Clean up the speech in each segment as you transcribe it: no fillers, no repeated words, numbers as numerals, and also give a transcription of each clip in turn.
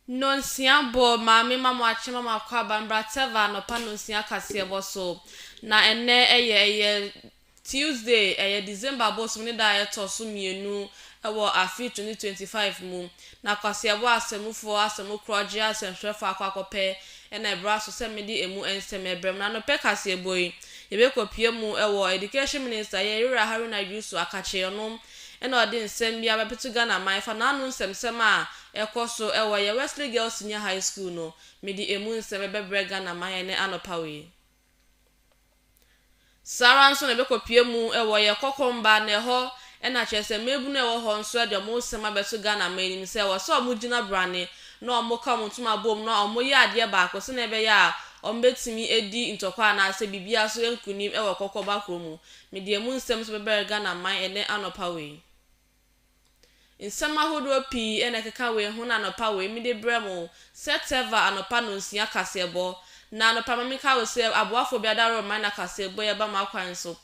Nonsia bo maame mama ache mama kwa bambra Tevah Anopa Nonsia Kasea so na ene eye Tuesday December boss me da eto so mienu ewo afi 2025 mu na Kasea bo asemufo asemukroje asemhwefo akwakope ena ebra so se medi emu ensem ebrem na Anopa Kasea boy yebe kopie mu ewo education minister Yeri Haruna Yusu akache yonom ena odi nsem bia bepetu Ghana man fa na anu nsem a ekoso ewo ye Wesley Girls Senior High School no medi emu nsem bebre Ghana man ne Anopa we Sara nso na bekopie mu ewo ye kokomba na ho ena chese mebu na ewo ho nso de mo nsem abetu Ghana man nim se wo so mo gina brane na omo ka mo tuma bom na omo ye ade ba ko se na ebe ya ombetimi edi ntokwa na ase bibia so enkunim ewo kokoba kromu medi emu nsem so bebre Ghana man ne Anopa we Nsema hodo pi ene keka we hu na Anopa we mi de bremo se Tevah Anopa Nonsia Kasea na Anopa mamika we se aboafo bia da Roma na Kasea ye ba makwan so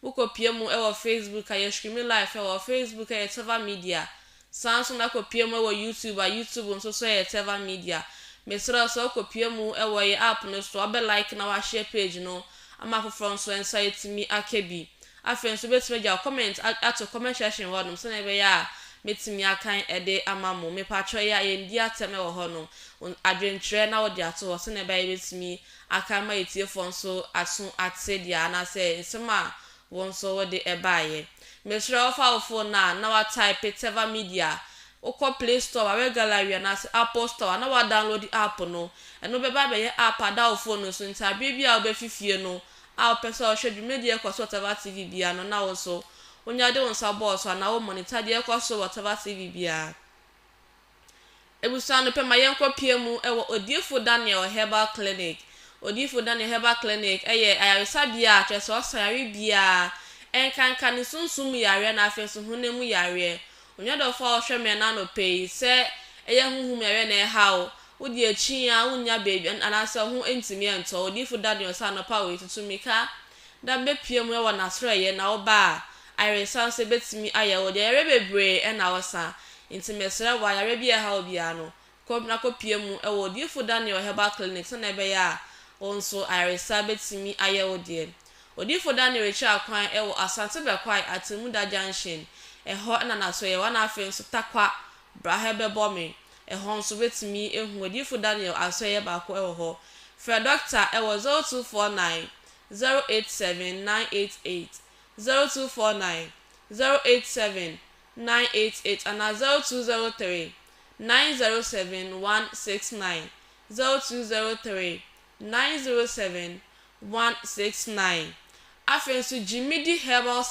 ukopie mu ewo Facebook aye stream live ewo Facebook aye Tevah media sanso na kopie mu ewo YouTube nso so aye Tevah media mesra so kopie mu ewo ye app no so abe like na wa share page no ama foforo nso ensa yetimi akebi afen so betime ja comment ato comment section wadum so na ebe ya metimi akan ede amamo me patro ya yendi ateme wo ho no adwentre na wo de ato wo se na ebe betimi akan ma etiefo nso aso atsedia na se nsema won so wo de ebaye mesra ofa ofo na wa type Tevah media ukọ Play Store wa gallery na Apple Store na wa download the app no eno beba be app ada ofo no so nta bibia obefifie no a opese o hwedwu media kwaso Tevah TV bia no na wo so onya de wonsa boss na wo monitor de kwaso Tevah TV bia ebusa no pe mayenko pie mu ewo Odifo Daniel Herbal Clinic eye ayaresa bia twese osayare bia enkanka ni sunsum yare na afenso hunemu yare onya do fa ohweme na no pay se eye huhum yare na ehaw odi achi ya unya baby anase ho entimi ento Odifo Daniel sa no pa we tutumika da bepie mu ewo na soro ye na oba ayaresa se betimi aye wo de yare bebre na wosa intimesere wa yare bia ehaw bia no na kopie mu ewo Odifo Daniel Herbal Clinic so na ebe ya onso ayaresa betimi aye wo de Odifo Daniel echi akwan ewo Asante Bekwai Atemuda Junction eho na so ye wana afen so takwa brahe bebome eho nso betimi ehu Odifo Daniel aso ye ba ko ewo ho fra doctor ewo 0249 087988 0249 087988 ana 0203 907169 0203 907169 afenso Jimidi Herbal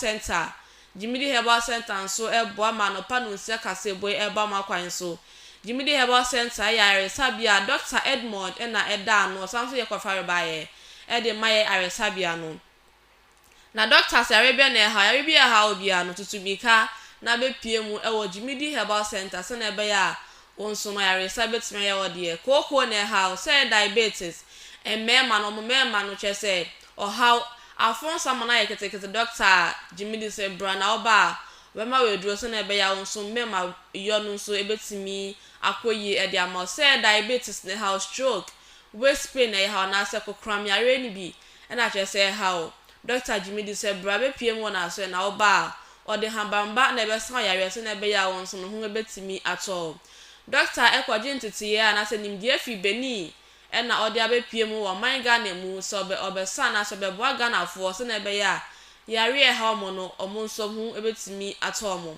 Center nso ebo ma Anopa Nonsia Kasea eba makwan so Jimidi Herbal Center ya aresabia Dr. Edmond na eda no sanso ye kwafare baye de maye aresabia no na doctors Arabia na ha obia no tutubika na bepie mu ewo Jimidi Herbal Center se na ebe ya onso ma aresabetime ya wode koko na ha say diabetes mema no chese o how afonso amana yeketekete doctor Jimidi se brana oba wema we duro se na ebe ya onso mema yo no so ebetimi akoyi e dia ma say diabetes na how stroke waist pain na how na se kokram yare ni bi na chese how Dr. Jimidi se bra be piem wona so na oba o de hambamba na ebe san yare se na ebe ya onso no hu ebetimi ato Dr. Ekwaje ntiti ya na se nimdie fi Beni ena odi abepie mu wo man Ghana mu so be obesa so be boa Ghana fo so na ebe ya yare e ha omo no omo nso hu ebetimi ato omo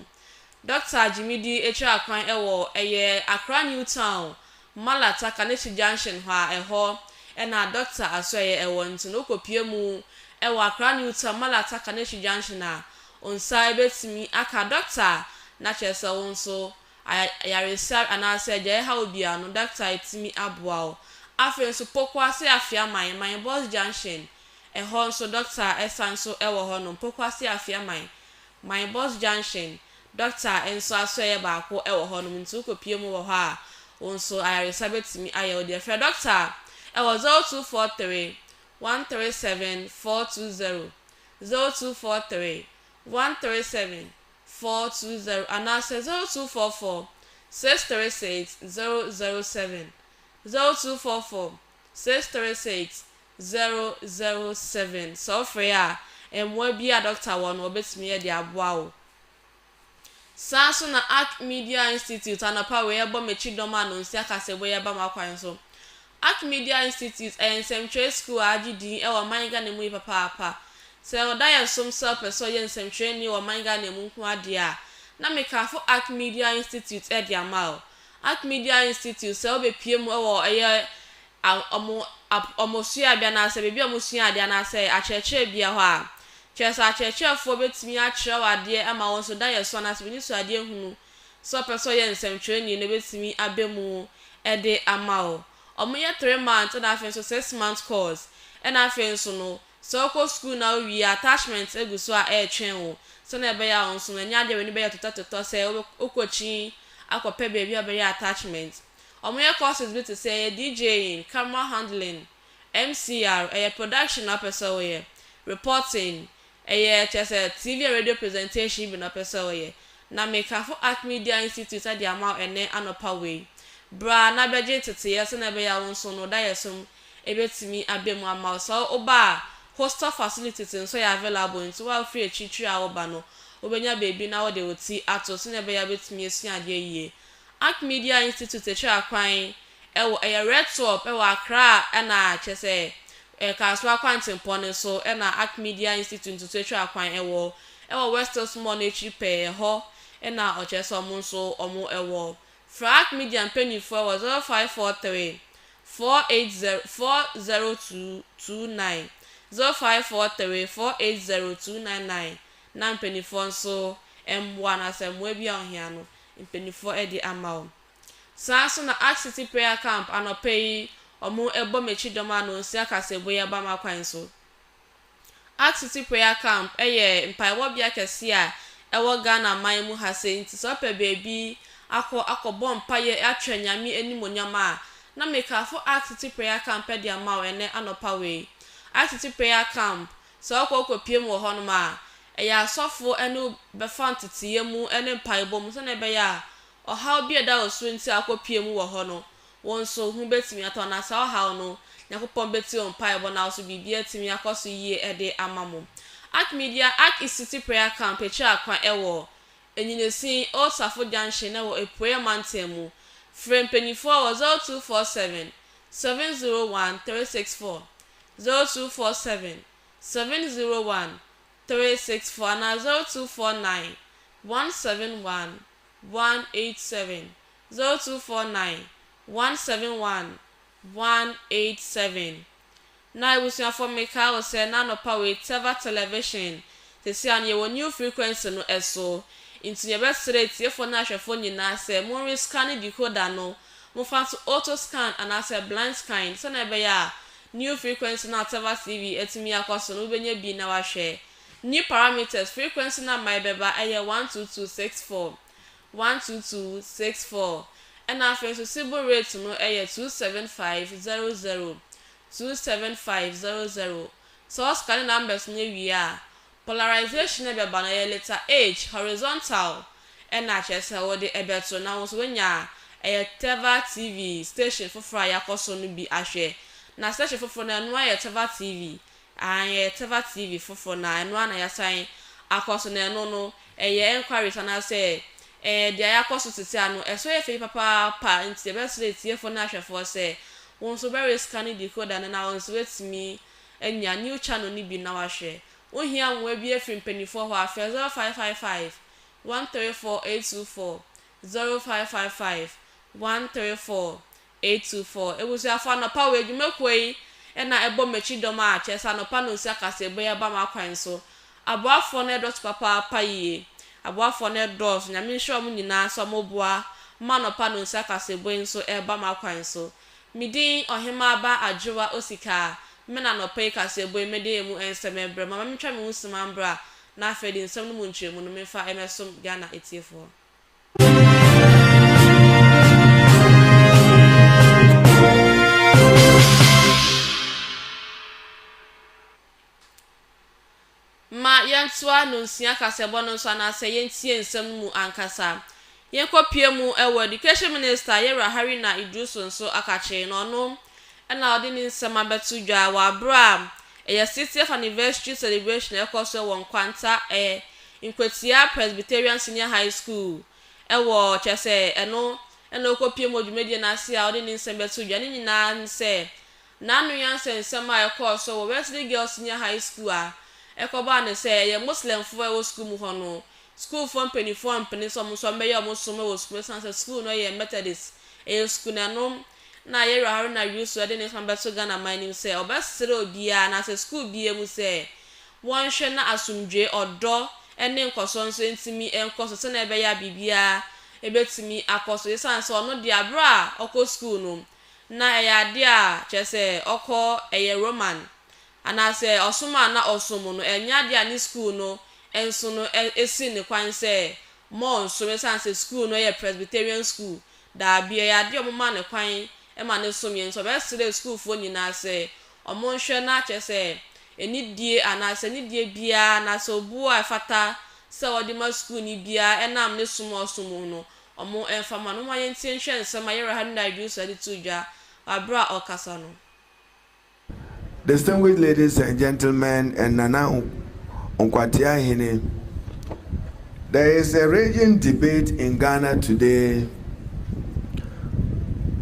Dr. Jimidi echi akwan ewo eye Accra New Town Malata Kaneshi Junction ha eho ena Dr. Asoye ewo ntino kopie mu ewo Accra New Town Malata Kaneshi Junction na onsa ebetimi aka Dr. na chese wonso ayaresa anase je ha obia no Dr. etimi aboa afenso pokwase afia man boss junction eho nso Dr. esanso ewo ho no pokwase afia man boss junction Dr. enso asoye ba ko ewo ho no nti ukopie mu wo ha onso ayaresa betimi aye odi afia Dr. ewo 0243 137 420 0243 137 420 anase 0244 636 007 0244 636 007. So free mwa bi a doctor wɔ no obetumi yɛ de aboa wo. Sanso na Arc Media Institute Anopa we ebo mechi doma no nsi akase bo ye ba makwan so. Arc Media Institute nsɛmtwerɛ school agidi e wɔ manga ne mu papa. Se oda yɛ som self person yɛ nsɛmtwerɛ ni wɔ manga ne mu nko ade a na mekafo Arc Media Institute e de ama o. Arc Media Institute se obepie mu e wɔ ɛyɛ omosua bia na se bebi omosua ade na se akyerɛkyerɛ bia hɔ a kyerɛsa akyerɛkyerɛfoɔ betumi akyerɛw ade ama wɔn so da yɛ so na se bini so ade hunu so person yɛ nsɛmtwerɛ ni ne betumi abemu e de ama o. Omoye 3 months na afen so 6 months course na afen so no so ko school na wi attachment egu so a twɛn wo so na ebe ya on so na nya de we ni be ya toto se okochi akɔpɛ baby abɛyɛ attachment. Omoye courses bi to say DJing, camera handling, MCR, production na person we reporting, chese TV and radio presentation bi na person we na make for Arc Media Institute at the amount ene Anopa we. Bra na beje tete yes na be ya won so no da yesum ebetimi abemu ama so oba hostel facilities so ya available nti wa free chichi a oba no obenya baby na wo de oti ato so na be ya betimi esu ade yie. Arc Media Institute echi akwan ewo red top ewo Accra na chese kaswa kwantempo ne so na Arc Media Institute to echi akwan ewo West Small echi pe ho na o chese omo so omo ewo Arc Media penny for 0543 480 0543 480 na penny for so M1 asemwe bia ohia no penifo edi amao. Sanso na Arc City Prayer Camp anopai omo ebo mechi doma no nsi akase boye ba makwan so. Arc City Prayer Camp eye mpaiwo bia kese a ewo Ghana man mu hase nti so pe baby akobɔ mpaye atwa nyame animonyama na mekafo Arc City Prayer Camp edi amao ene Anopa we. Arc City Prayer Camp so okopie mu ho no ma eya asofo enu befantete mu ene mpaibom so na be ya ohaw bi eda osu nti akopie mu wo ho no won so hu betimi ato na sa ohaw no yakopon beti on mpaibo na so bibia timi akoso yie ede amamo. Arc Media Arc City Prayer Camp echi akwa ewo enyinesi Old Safo Junction na wo epoe mantemu frame penifo was 0247 701 364 0247 701 364 na 0249 171 187 0249 171 187. Na ibusia for meka o se na Anopa we Tevah television te si an ye wo new frequency no eso into ye best rate ye for na hwefo nyina se mo re scan decoder no mo fa to auto scan and as a blind scan so na be ya new frequency na Tevah TV etimi akoso no benye bi na wa hwe. New parameters frequency na my beba eye 12264 12264 and after so civil rate no eye 27500 27500. So scanning numbers ne wi a polarization e beba na ye letter H horizontal and na chese wo de ebeto na so wenya Tevah TV station foforo yakoso no bi ahwe na station foforo na no aye Tevah TV Tevah TV foforo na eno ana yasan akoso na eno no enquiries na say dia yakoso tete ano eso ye fe papa pa nti be so tie fo na hwefo say won so very scanning decoder na won so wetimi enya new channel ni bi na wa hwe ohia won bi efrim penifo ho afa 0555 134824 0555 134824 ewusu afa na power edwumakoi na ebo mechi doma a chesa no pa no si akase ebo ya ba makwan so aboafo na dot papa paye aboafo na dot nyame hwe om nyina so moboa ma no pa no si akase ebo nso e ba makwan so midin ohema ba adwowa osika mena no pa ikase ebo mede emu ensemebre mama metwa me usima mbra na afedi nsem no mu ntremu no mefa emesom Ghana etiefo. Ma yantua no nsia kasebo no so na se yentie nsem mu ankasa yenkopie mu ewo education minister Yera Harina Idruso nso akache no no na odi ni nsema betu dwa wa bra 60th anniversary celebration ekoso won kwanta Nkwetia Presbyterian Senior High School ewo chese eno okopie mu dwumedie na ase a odi ni nsema betu dwa ni nyina nse nanu yanse nsema ekoso wo Wesley Girls Senior High School a ekoba ne se ye Muslim fo e school mu hono school for penifo ampene so meye omoso me wo school sanse school no ye Methodist school na no na Yera Harina Yusu de ne sambeto Ghana my name say obesere obia na se school bie mu say won hwe na asumdwe odo ene nkoso nso ntimi enkoso se na ebe ya bibia ebetimi akoso yesanse ono de abra oko school no na eya de a chese oko eye Roman anase osuma na osumu no enya de ani school no enso no esi ne kwan se mo nso mesanse school no ye Presbyterian school da bia ya de omuma ne kwan e ma ne so mien so be sere school fo nyina se omo nhwe na chese enidie anase enidie bia na so bu afata se odi ma school ni bia enam ne sumo no omo enfama no ma yentie nhwe nsema Yera Harina Idruso de tujwa abra okasa no. Distinguished ladies and gentlemen, and Nana Nkwatia Hine, there is a raging debate in Ghana today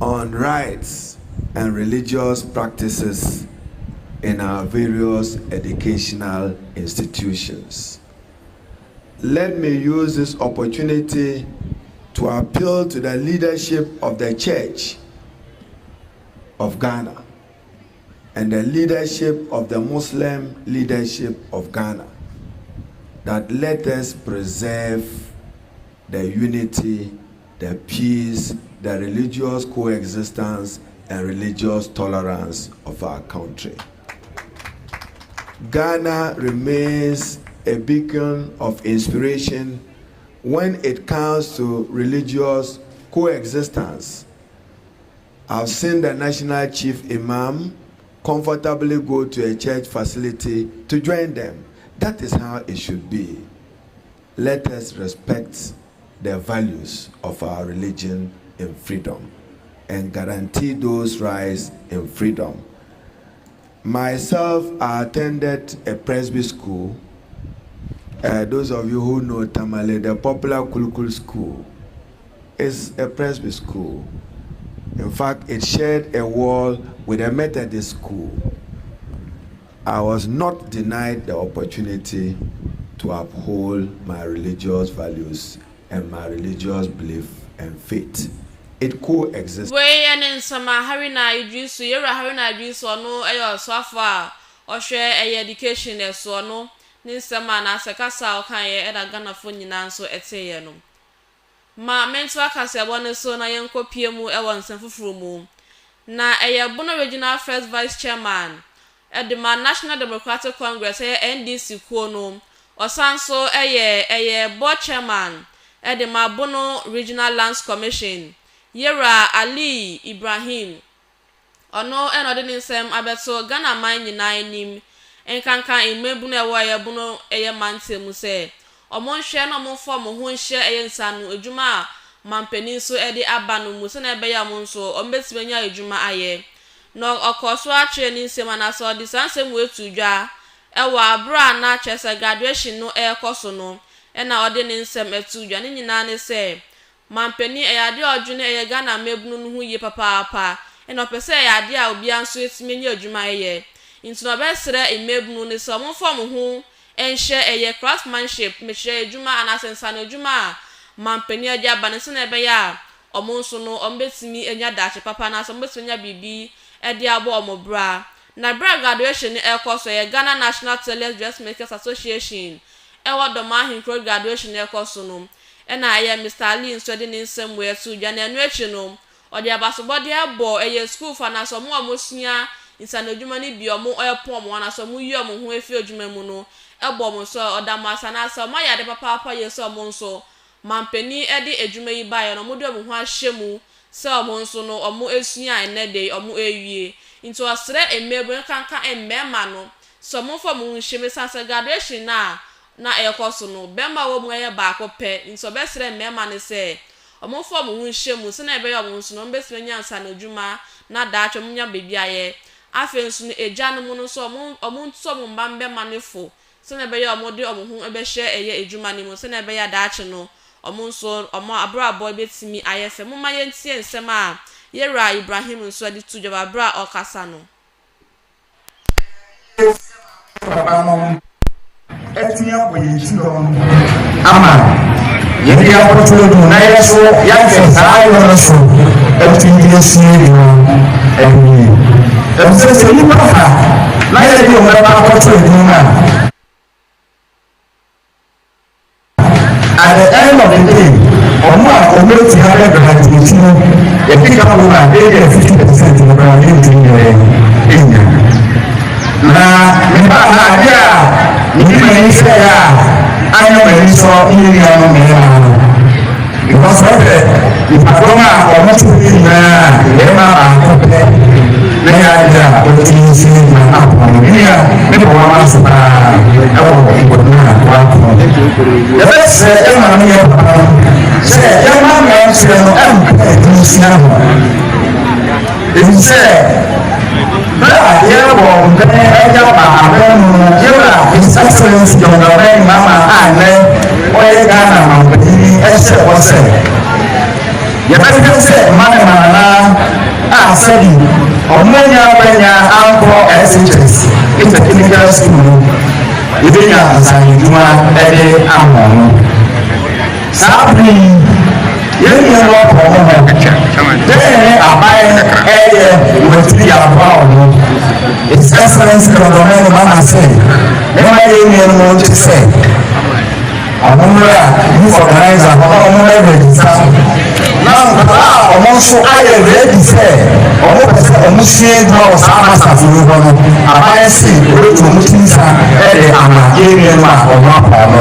on rights and religious practices in our various educational institutions. Let me use this opportunity to appeal to the leadership of the Church of Ghana and the leadership of the Muslim leadership of Ghana that let us preserve the unity, the peace, the religious coexistence and religious tolerance of our country. Ghana remains a beacon of inspiration when it comes to religious coexistence. I've seen the National Chief Imam comfortably go to a church facility to join them. That is how it should be. Let us respect the values of our religion in freedom and guarantee those rights in freedom. Myself, I attended a Presby school. Those of you who know Tamale, the popular Kulukul school is a Presby school. In fact, it shared a wall with a Methodist school. I was not denied the opportunity to uphold my religious values and my religious belief and faith. It coexists. We and Sama Harina Idruso, Yera Harina Idruso no ayo swafa or share a education as no Ninsama na sekasa okaye eda Ghana fo nyina nso eteye no. Ma mentua kase bone so na yenkopie mu ewo nsenfufuru mu na bono regional first vice chairman the National Democratic Congress NDC ko no osanso board chairman the bono regional lands commission Yera Ali Ibrahim ono enode nsem abeto Ghana man nyina anim enkankan emebu na ewo bono mante mu se omo nhwe na omo fo mo ho nhye nsanu adwuma mampeni so ede abanu mu se na ebe ya mo nso ombetibenya adwuma aye no okoso ache ni nsema na so di sansem wetu dwa ewo abra na chese graduation no ekoso no na ode ni nsem etu dwa ni nyina ne se mampeni eyade odwune Ghana mebunu no hu ye papa na opese eyade a obi anso etimenya adwuma aye nti no besere emebunu ne so mo fo mo ho enhye craftsmanship mehye adwuma anasensa na adwuma mampeni ade abanese na ebe ya omonso no ombetimi enya dache papa na so ombetimi nya bibi ede abo omobra na bra graduation ekoso Ghana National Tailors Dressmakers Association ewo doma hinkro graduation ekoso no na Mr. Ali nsode ni nsem we tu dwa na enu echi no ode abasobode abo school fa na so mo amosua insana adwuma ni bi omo epom wana so mo yi omo ho efi adwuma mu no ebo mo so odamasa na so ma yade papa yeso mo nso mampeni ede adwuma yi bae no mo de mo ho ahyemu se omo nso no omo esua enede omo ewie into asre emebo kanka emmema no so mo fo mo nhyeme sansa graduation na ekoso no bemba wo mo ye ba ko pe into be sre emmema ne se omo fo mo hunhye mu se na ebe ya mo nso no mbesi nyansa na adwuma na daatwe mo nya bebi aye afen so no eja no mu no so omo nso mo mbambe manefo se na ebe ya omo de omo hu ebe hye eye adwuma ni mu se na ebe ya daatwe no omo nso omo abrabo ebetimi ayefe mo ma yentie nsem a yera Ibrahim nso ade tu joba bra okasa no etinya boyiti don ama yedi akoto do na yeso yanke sai no so etinya sie do ebi emse ni papa na yedi o meba akoto do na at the end of the day omo ometi hare graduate no e pick up over 50% no bra ni etinya na mba na dia ni me say ya anya me so ni ya no me ya because of it if I don't have or much to na e ma ba ko pe na ya ja o ti si na apo ni ya me ko ma so ba e wo ko na kwa ko the best e ma ni ya say ya ma me say no am e si na ho e say yeah, well, His Excellency John Gavin, Mama, and Ghana, except what's it. You better say, Mana, said you, or Monia, Uncle SHS, it's a clinical school. You didn't answer, you do not edit Amon. Sabri. Yeni yẹn kọ ọmọ hàn bẹ́ẹ̀ ni àbáyé ẹ̀yẹ wẹ̀tí yàrá ọ̀hún His Excellency lọ́dọ̀ mẹ́rin máa sẹ́ ẹ̀ máa yẹ yẹn mọ́ ti sẹ́ ọmọ mẹ́ra youth organizer ọmọ mẹ́rin rẹ̀dísà náà nkàrà ọmọ nso ayẹ rẹ̀dí sẹ́ ọmọ pẹ̀sẹ̀ ọmọ ṣe gbọ́ ọ̀sán àmàṣàfù ní wọn àbáyé sí oríṣi ọmọ tí ń sa ẹ̀rẹ̀ àmà yẹn yẹn máa ọmọ àpọ̀ ọmọ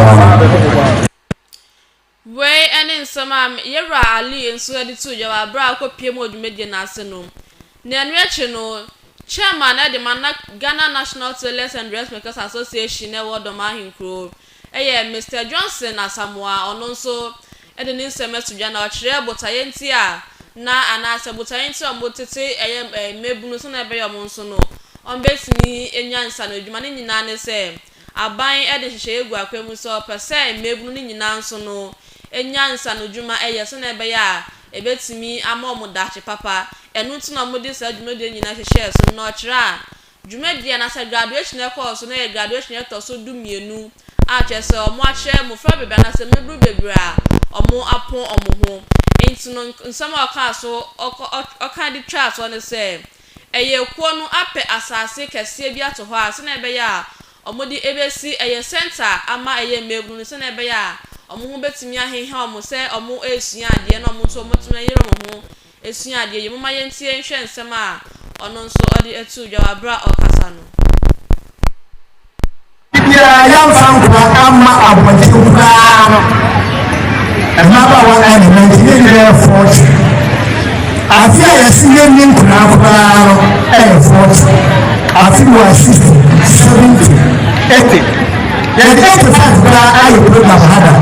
we ene nsama yera ali enso ade tu jawa bra akopie mo dwumedie na ase no na enu eche no chairman ade man Ghana National Tailors and Dressmakers Association e wodom ahinkro eye Mr Johnson Asamoah ono nso ede ni nsema tudwa na okire botaye nti a na anase botaye nti o motete eye mebunu so na ebe yo nso no ombetini enyansa na adwuma ni nyina ne se aban ede hihye egu akwemu so pese mebunu ni nyina nso no enyansa no dwuma eye so na ebe ya ebetimi ama dachi papa enu nti na modi sa dwuma de nyina hihye so no okira dwuma dia na sa graduation course no graduation to so dumienu a chese omo ache mo fra bebe na se mebru bebra omo apo omo ho enti no nsama oka so oka di twa so ne se eye kuo no ape asase kese bi ato ho a se na ebe ya omo di ebesi eye center ama eye mebru no se na ebe ya omo ho betimi aheha omo se omo esua ade na omo to omo tuma yere omo ho esua ade ye mama yentie nhwe nsem a ono nso ode etu dwa bra okasa no ya yan fan kwa amma abonti kwa no emaba wa element ni le force afia yesiye ni nkura kwa no force afi wa 60 70 80 the 85 bra ayi program hada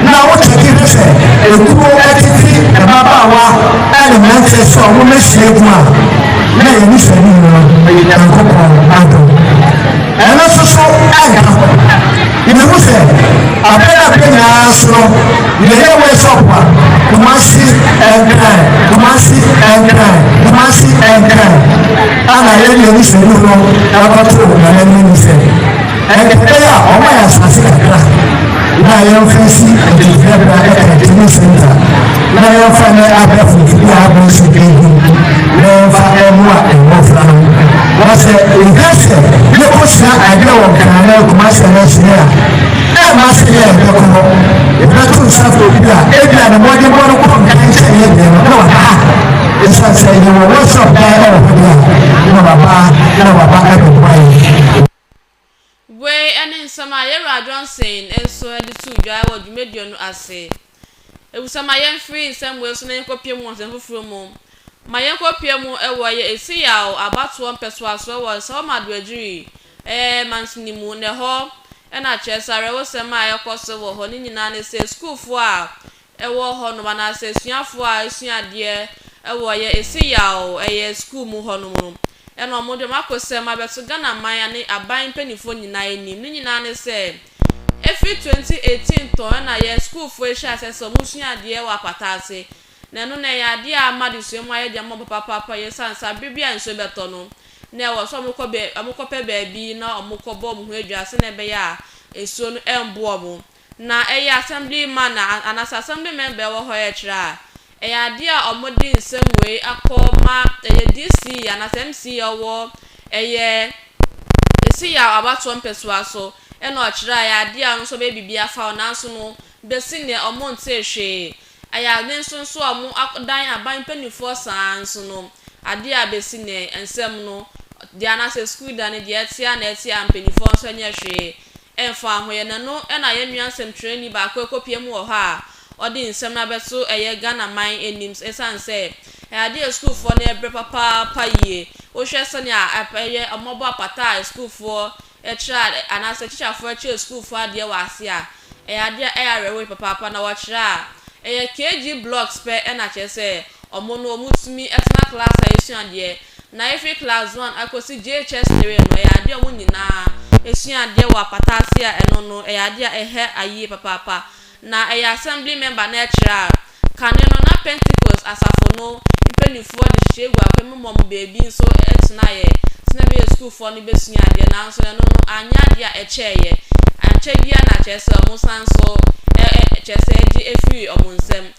na what you give say e ku etiti emaba wa element so wo me sheguma na ye ni shegi no ye nyan ko ado ena so aga ina mo se abena penya so ile ye we sopa kumasi engra ana ye ni shegi no aba to na ni se ya ọmọ ya sase kakra na yẹn fẹ́ sí ẹ̀dẹ̀fẹ́ bá ẹ̀kẹ́tìmí sẹ́ńtà na yẹn fẹ́ ní abẹ́fò fún abẹ́ ṣẹ́gbẹ́ ihu na yẹn fẹ́ ẹ̀mú a ẹ̀mọ́ fúra no wọ́n sẹ ìgbésẹ̀ ní kò sí àgbẹ̀ wọ̀ kàn náà kò má sẹ ẹ̀ ṣe yà ẹ̀ má sẹ yẹ ẹ̀dẹ̀ kọ́ ìgbẹ́ tó nsàfẹ́ òbí a ebi a nàmọ́ ọdẹ bọ́ ọdún kọ́ nǹkan nkyẹn yẹ dẹ̀ no wà á ìsàsẹ̀ yẹ wọ wọ́ṣọ̀ bẹ́ẹ̀ ẹ̀ wọ̀ fún yà ní bàbá ẹ̀ bẹ̀ bọ́ yẹ. we ene nsama yera Johnson enso ede tu dwa wo dwumedio no ase ewusama yen free nsam we so na yenkopie mu nsam fufuro mu ma yenkopie mu ewo ye esi ya abato mpeso aso wo so ma do adwiri mansini mu ne ho na chesare wo sema ayekoso wo ho ni nyina ne se school fo a ewo ho no na se suafo a suade ewo ye esiyawo school mu ho no mu eno mo de makosem abeto Ghana man ne aban panifo nyina enim ni nyina ne se every 2018 to na ye school fo ehia se mu suade wa patase na no na ya de amade suemu aye de mo papa ye sansa bibia nso beto no na wo so amukọ baabi na amukọ bo mu adwase na be ya esuo no embo mo na assembly man na anasa assembly member wo ho ye kira ade a omodi nsemwe akoma DC anasa MC owo esi ya abato mpeso aso eno kira ade a nso be bibia fa na nso no besi ne omonte hwe ne nso omo dan aban panifo sanso no ade a besi ne ensem no di anasa school da ne di etia na etia panifo nso nye hwe emfa ahoye na no na ye nua nsem training ba akopiem wo ha odi nsem na beso Ghana man enims esanse ade school for na ebre papa yie o hwe se ne a omobo apata school for tra anasa teacher for tra school for ade wa ase a ade arewe papa na wo kira KG blocks pe na chese omo no omutumi etna class ayesuade na every class 1 akosi JHS 3 no ade omo nyina esuade wa patase a eno no ade aye papa na assembly member na kira kane no na Pentecost asafo no impenifo de hyegu akwem mom baby nso etna ye tena be school for no besuade na nso no anya de a echeye anchedia na chese omo sanso chese di efiri omo nsem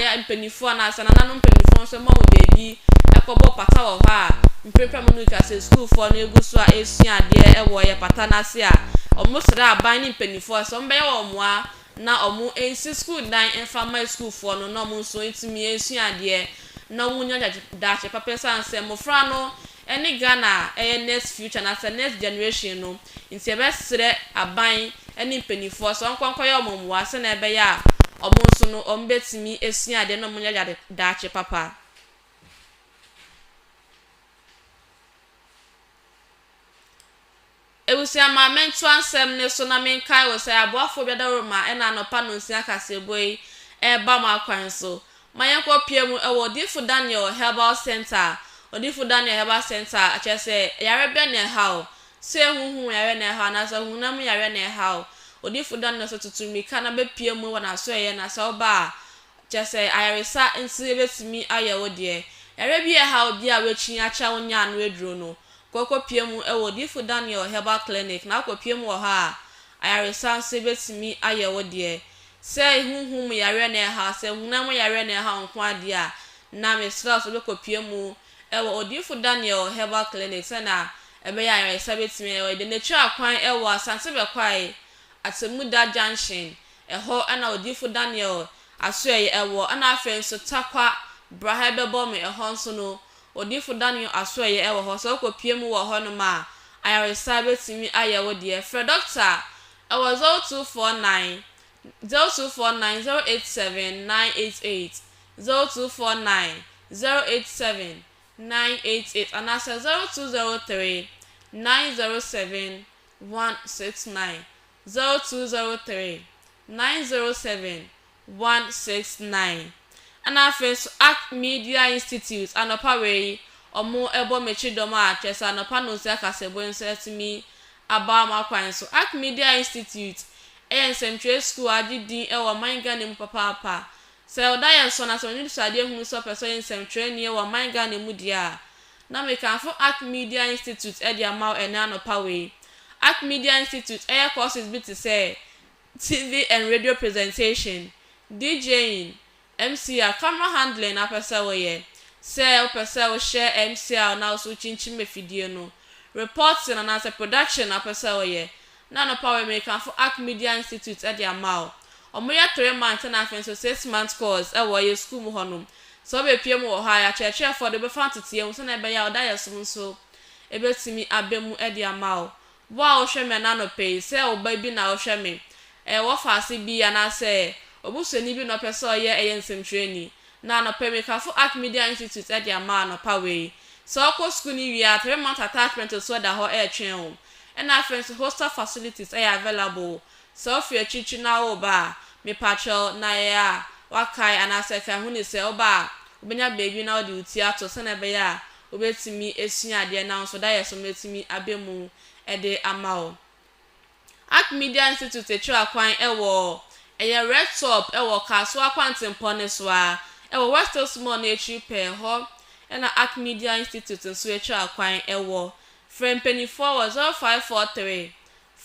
ya impenifo na asana na no impenifo nso mom baby ekobo pata wo ha mpepem no ka se school for no eguso a esuade ewo ye pata na se a omo sra aban ni impenifo so mbe ye omo na omo ensi school dan informal school for no no mo so etimi esuade na omo nya dache papa sanse mo fra no eni Ghana next future na se next generation no nti ebesre aban eni impenifo so nkwankoye omo mo ase na ebe ya omo so no ombetimi esuade na omo nya dache papa ewusia ma mentu ansem ne so na menkai wo sai aboafo biadaroma na Anopa Kasea boy ba ma kwan so mayenko piemu ewo difu Daniel Herbal Center odifu Daniel Herbal Center achese yare be ne hawo se huhu yare ne hawo na so hunam yare ne hawo odifu Daniel so tutumi kana be piemu wo na so ye na so ba chese ayaresa nsi betimi ayewo de yare bi hawo bi a wechi acha wonya no eduro no koko piemu ewo difu Daniel Herbal Clinic na ko piemu wo ha ayaresa nsi betimi ayewo de se huhum yare ne ha se hunam yare ne ha nko ade a na me sra so be ko piemu ewo odifu Daniel Herbal Clinic se na ebe ya ayaresa betimi ewo de ne twa kwan ewo asante be kwai Atemuda Junction eho ana odifu Daniel asoye ewo ana afen so takwa brahebebo me eho nso no odifu Daniel asoye ewo ho so ko piemu wo ho no ma ayaresa betimi ayewo de fre doctor ewo 0249 0249087 988 0249087 and that's 0203 907 169 0203 907 169 and after Act Media Institute Anopa way omo ebo mechidoma chesa Anopa Kasea boy setimi abama kwan so Act Media Institute central school adidi ewo manga ne papa se odaye so na so nyi sade hu so person central ni ewo manga ne mu dia na me kan for Act Media Institute e dia ma Anopa way Act Media Institute courses bit to say TV and radio presentation DJing MC camera handling na pesa we ye se pesa we share MC na so chinchi me video no reporting and as a production na pesa we ye na Anopa we make for Act Media Institute e dia ma omo ya 3 months na afen so 6 months course e wo ye school mu honum so be piem wo ha ya cheche for the be fan tetie so na be ya oda yesum so e betimi abemu e dia ma wa o hwe me na no pay se o ba bi na o hwe me wo faase bi ana se obusoni bi no pese ye nsem training na Anopa me for Act Media Institute e dia ma Anopa we so ko school ni wi a 3 months attachment so da ho e twen and our friends hostel facilities are available so if you chichi na oba me patrol na ya wakai anase ka hu ni se oba obenya baby na odi uti ato se na be ya obetimi esua ade na nso da yeso metimi abemu ede amao Ak Media Institute etwa kwan ewo eye red top ewo kaso akwantempo ne so a ewo West Small na etri pe ho na Ak Media Institute nso etwa kwan ewo frame penny forward 0543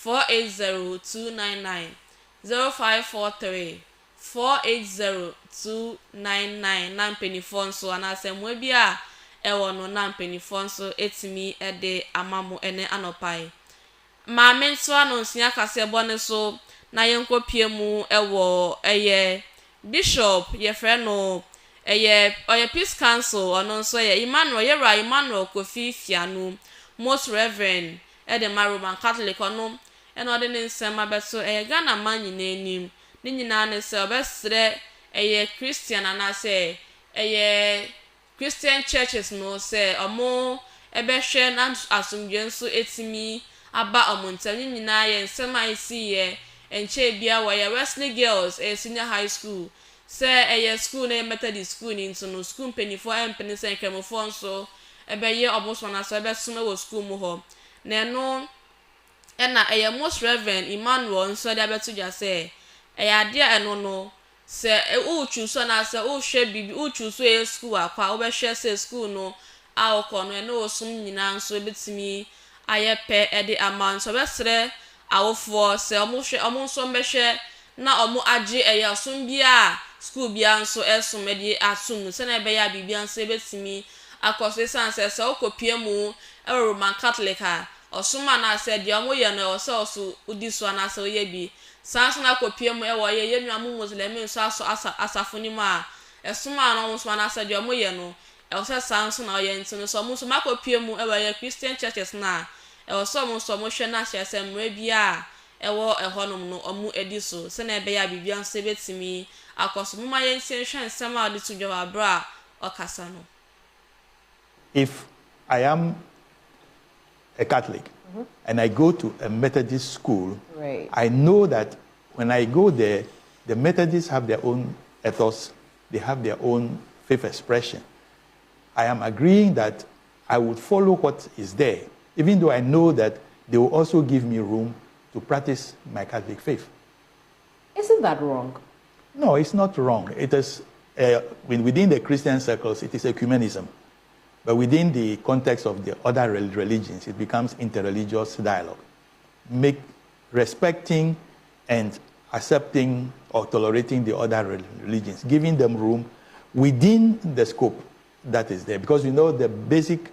480299 0543 480299 na mpenifo nso anasemwe bia ewo no na mpenifo nso etimi ede amamu ene anopai maame nso anonsia kase bone so na yenkopie mu ewo eye bishop ye frɛ no eye peace council ono nso ye Emmanuel Kofi Fianu most reverend ede Roman Catholic ono eno de nsem abeso eye Ghana man nyina ni nyina ne se obesre eye Christian anase eye Christian churches no se omo ebehwe na asumdwe nso etimi aba omontam nyina ye nsem aisi ye enche bia wo ye Wesley Girls senior high school se eye school na Methodist school ni nso no school penifo empene se nkemofo nso ebeye oboso na so ebesome wo school mu ho na no na eye most reverend Emmanuel nso de abeto ja se eye ade eno no se uchu so na se uhwe bibi uchu so e school akwa obehwe se school no awoko no na osum nyina nso ebetimi ayepe ede aman so besre awofo se omo nso mbehwe na omo age eye osum bia school bia nso esum ede asum se na ebe ya bibia nso ebetimi akoso sanse se okopie mu Roman Catholic a osuma na se de omo ye no oso udi so na se oye bi sanso na kopie mu ewo ye yenua mu muslim nso asafuni mu a esuma na nso na se de omo ye no ose sanso na oye ntino so omo so makopie mu ewo ye Christian churches na ewo so omo hwe na hye se mra bia ewo ehonom no omo edi so se na ebe ya bibia nso betimi akoso mu ma ye hwe nsem a odi to dwa bra okasa no. If I am a Catholic and I go to a Methodist school, right, I know that when I go there, the Methodists have their own ethos, they have their own faith expression. I am agreeing that I would follow what is there, even though I know that they will also give me room to practice my Catholic faith. Isn't that wrong? No, it's not wrong. It is, within the Christian circles, it is ecumenism. But within the context of the other religions, it becomes interreligious dialogue. Respecting and accepting or tolerating the other religions, giving them room within the scope that is there. Because we know the basic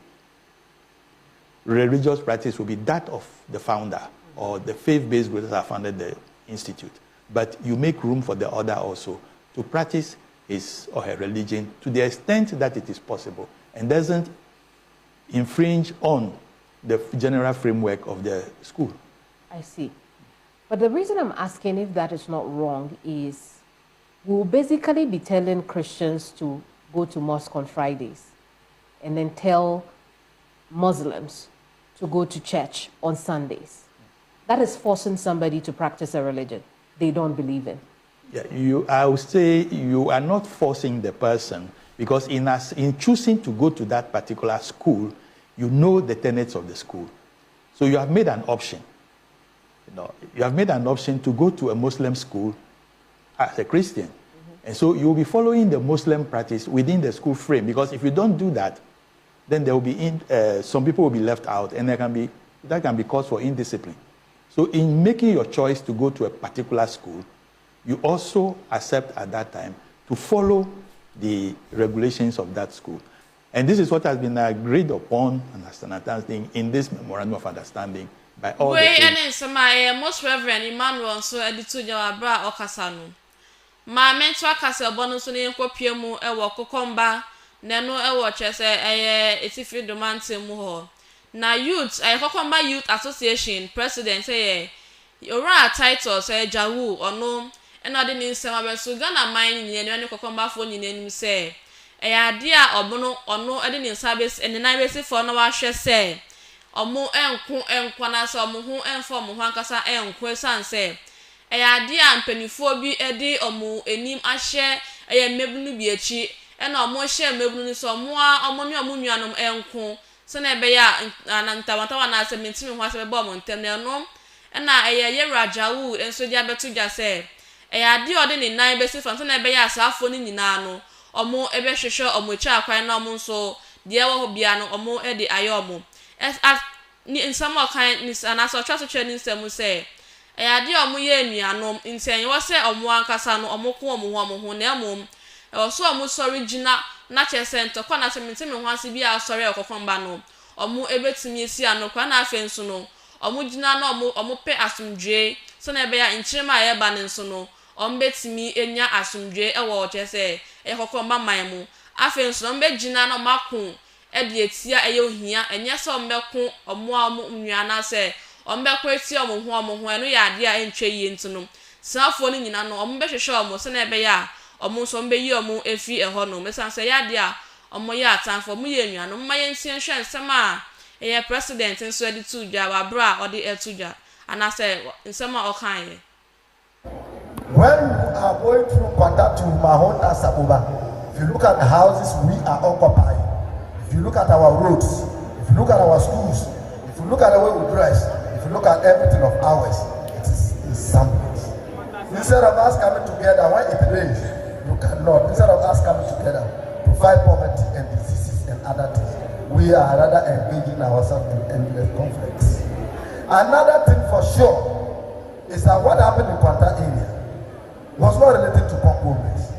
religious practice will be that of the founder or the faith-based groups that have founded the institute. But you make room for the other also to practice his or her religion to the extent that it is possible and doesn't infringe on the general framework of the school. I see. But the reason I'm asking if that is not wrong is we'll basically be telling Christians to go to mosque on Fridays and then tell Muslims to go to church on Sundays. That is forcing somebody to practice a religion they don't believe in. Yeah, I would say you are not forcing the person, because in choosing to go to that particular school, you know the tenets of the school. So you have made an option. You have made an option to go to a Muslim school as a Christian. And so you will be following the Muslim practice within the school frame, because if you don't do that, then there will be some people will be left out, and that can be cause for indiscipline. So in making your choice to go to a particular school, you also accept at that time to follow the regulations of that school. And this is what has been agreed upon in this memorandum of understanding by all the most Reverend Emmanuel so editu jawabra okasano. Ma mentu akase obono so ne nkopie mu ewo kokomba neno ewo chese etifi domante mu ho. Na youth kokomba youth association president ora title jawu ono ena de ni nsema beso Ghana mine ni ne kokomba fo ni nanim se ade a obono ono ede ni nsabes ene na besi fo no wa hwe se omo enko na so omo hu enfo omo hu ankasa enko sanse ade a mpanifo bi ede omo enim ahye eye mebunu bi echi na omo hye mebunu ni so omo a omo ne omo nuanom enko se na ebe ya anantawantawa na ase mentimi ho ase be bo mo ntem na no na eye ye rajawu enso dia beto dia se eye ade ode ne nan be se fa so na ebe ya asafo ni nyina no omo ebe hwehwe omo echi akwan na omo nso de wo ho bia no omo e de ayo omo ni nsama kan ni ana so twa so twa ni nsam se ade omo ye nuanom nten wo se omo ankasa no omo ko omo ho na emom so omo sorry gina na chese ntokwa na sementime ho ase bia sorry okokomba no omo ebetimi esi anokwa na afenso no omo gina na omo pe asumdwe so na ebe ya nchirima ye ba ne nso no omo betimi enya asumdwe ewo chese ekokomba manmu afenso no mbe gina na makun e de etia eye ohia enye so mbeko omo a omo nnuana se ombeko etia omo ho eno ya ade a entwe yie ntino safo ni nyina no omo behwehwe omo se na ebe ya omo so mbe yi omo efi eho no mesan se ya de a omo ya atanfo omo ye nnuana no maye ntien hwe nsem a eye president nso edi tu dwa wa bra odi etu dwa ana se nsem a okan ye when you are going through contact to Mahonda Sabuba, if you look at the houses we are occupying, if you look at our roads, if you look at our schools, if you look at the way we dress, if you look at everything of ours, it is in some place. Instead of us coming together when it rains, you cannot. Instead of us coming together to fight poverty and diseases and other things, we are rather engaging ourselves in endless conflicts. Another thing for sure is that what happened in Kwanta area was not related to Congo-based.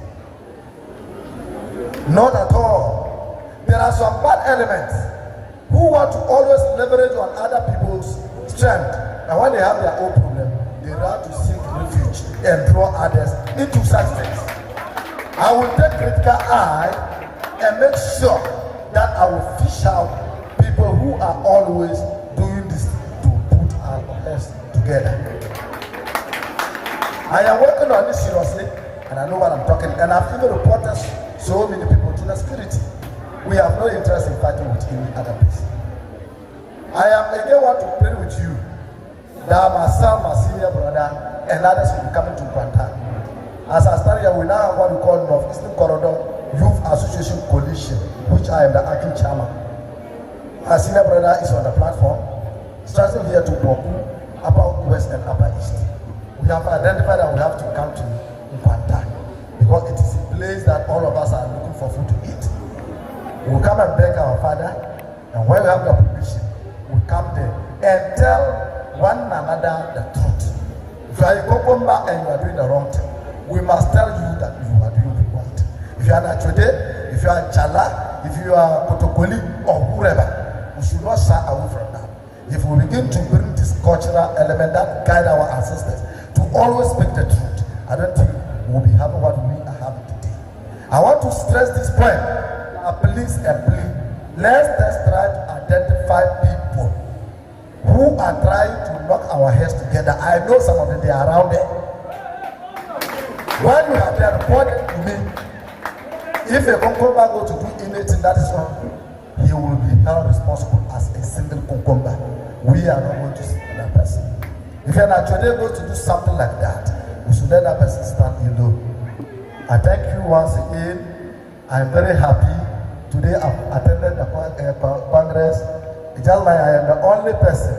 Not at all. There are some bad elements who want to always leverage on other people's strength, and when they have their own problem, they run to seek refuge and draw others into such things. I will take critical eye and make sure that I will fish out people who are always doing this to put our heads together. I am working on this seriously, and I know what I'm talking. And I've even reported so many people to the security. We have no interest in fighting with any other person. I am again want to pray with you that my son, my senior brother, and others will be coming to Kwanta. As I started here, we now have what we call North-Eastern Corridor Youth Association Coalition, which I am the acting chairman. My senior brother is on the platform, starting here to Boku, Upper West and Upper East. We have identified that we have to come to Kwanta because it is a place that all of us are looking for food to eat. We'll come and beg our father, and when we have the permission, we'll come there and tell one another the truth. If you are a Kokomba and you are doing the wrong thing, we must tell you that you are doing the wrong thing. If you are Nachode, if you are Chala, if you are Kotokoli or whoever, we should not shy away from that. If we begin to bring this cultural element that guide our ancestors to always speak the truth, I don't think we'll be having what we are having today. I want to stress this point. Please and please, let's try to identify people who are trying to knock our heads together. I know some of them, they are around there. When you are there, report it to me. If a Konkomba goes to do anything that is wrong, he will be held responsible as a single Konkomba. We are not going to see that person. If you're not today goes to do something like that, we should let that person stand alone. I thank you once again. I'm very happy. Today I've attended the Congress. It's just like I am the only person